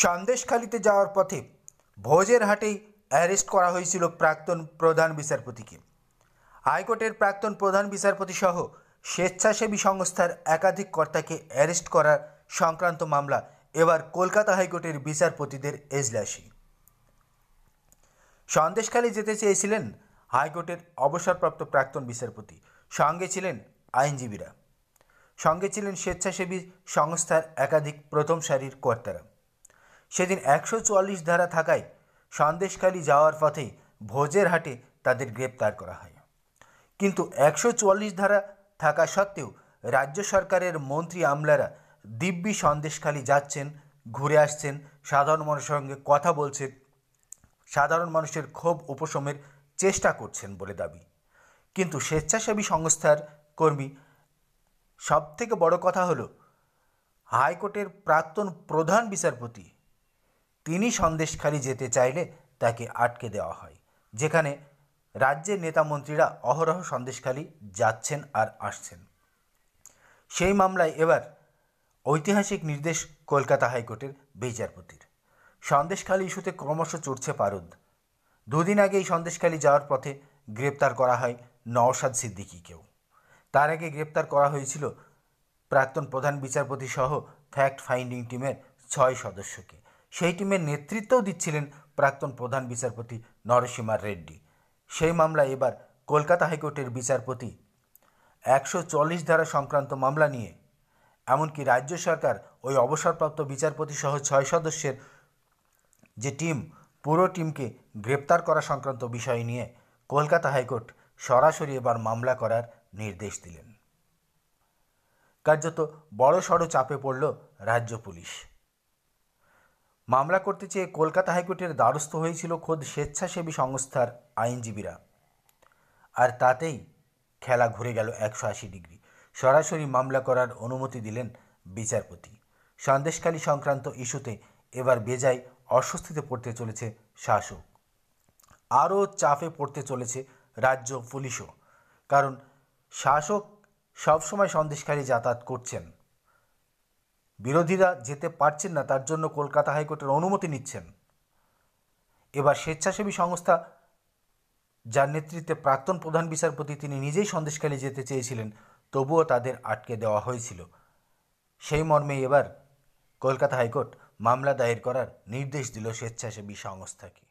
সন্দেশখালিতে যাওয়ার পথে ভোজের হাটেই অ্যারেস্ট করা হয়েছিল প্রাক্তন প্রধান বিচারপতিকে। হাইকোর্টের প্রাক্তন প্রধান বিচারপতি সহ স্বেচ্ছাসেবী সংস্থার একাধিক কর্তাকে অ্যারেস্ট করার সংক্রান্ত মামলা এবার কলকাতা হাইকোর্টের বিচারপতিদের এজলাসে। সন্দেশখালি যেতে চেয়েছিলেন হাইকোর্টের অবসরপ্রাপ্ত প্রাক্তন বিচারপতি, সঙ্গে ছিলেন আইনজীবীরা, সঙ্গে ছিলেন স্বেচ্ছাসেবী সংস্থার একাধিক প্রথম সারির কর্তারা। সেদিন 144 ধারা থাকায় সন্দেশখালি যাওয়ার পথে ভোজের হাটে তাদের গ্রেপ্তার করা হয়। কিন্তু 144 ধারা থাকা সত্ত্বেও রাজ্য সরকারের মন্ত্রী আমলারা দিব্যি সন্দেশখালি যাচ্ছেন, ঘুরে আসছেন, সাধারণ মানুষের সঙ্গে কথা বলছেন, সাধারণ মানুষের ক্ষোভ উপশমের চেষ্টা করছেন বলে দাবি। কিন্তু স্বেচ্ছাসেবী সংস্থার কর্মী, সবথেকে বড় কথা হলো হাইকোর্টের প্রাক্তন প্রধান বিচারপতি তিনি সন্দেশখালি যেতে চাইলে তাকে আটকে দেওয়া হয়, যেখানে রাজ্যের নেতা মন্ত্রীরা অহরহ সন্দেশখালি যাচ্ছেন আর আসছেন। সেই মামলায় এবার ঐতিহাসিক নির্দেশ কলকাতা হাইকোর্টের বিচারপতির। সন্দেশখালি ইস্যুতে ক্রমশ চড়ছে পারদ। দুদিন আগেই সন্দেশখালি যাওয়ার পথে গ্রেপ্তার করা হয় নওশাদ সিদ্দিকীকেও। তার আগে গ্রেপ্তার করা হয়েছিল প্রাক্তন প্রধান বিচারপতি সহ ফ্যাক্ট ফাইন্ডিং টিমের 6 সদস্যকে। সেই টিমের নেতৃত্বও দিচ্ছিলেন প্রাক্তন প্রধান বিচারপতি নরসিমা রেড্ডি। সেই মামলায় এবার কলকাতা হাইকোর্টের বিচারপতি 144 ধারা সংক্রান্ত মামলা নিয়ে, এমনকি রাজ্য সরকার ওই অবসরপ্রাপ্ত বিচারপতি সহ 6 সদস্যের যে টিম, পুরো টিমকে গ্রেপ্তার করা সংক্রান্ত বিষয় নিয়ে কলকাতা হাইকোর্ট সরাসরি এবার মামলা করার নির্দেশ দিলেন। কার্যত বড়সড় চাপে পড়ল রাজ্য পুলিশ। মামলা করতে চেয়ে কলকাতা হাইকোর্টের দ্বারস্থ হয়েছিল খোদ স্বেচ্ছাসেবী সংস্থার আইনজীবীরা, আর তাতেই খেলা ঘুরে গেল 180 ডিগ্রি। সরাসরি মামলা করার অনুমতি দিলেন বিচারপতি। সন্দেশখালি সংক্রান্ত ইস্যুতে এবার বেজায় অস্বস্তিতে পড়তে চলেছে শাসক। আরও চাপে পড়তে চলেছে রাজ্য পুলিশও, কারণ শাসক সবসময় সন্দেশখালি যাতায়াত করছেন, বিরোধীরা যেতে পারছেন না, তার জন্য কলকাতা হাইকোর্টের অনুমতি নিচ্ছেন। এবার স্বেচ্ছাসেবী সংস্থা, যার নেতৃত্বে প্রাক্তন প্রধান বিচারপতি তিনি নিজেই সন্দেশখালি যেতে চেয়েছিলেন, তবুও তাদের আটকে দেওয়া হয়েছিল। সেই মর্মে এবার কলকাতা হাইকোর্ট মামলা দায়ের করার নির্দেশ দিল স্বেচ্ছাসেবী সংস্থাকে।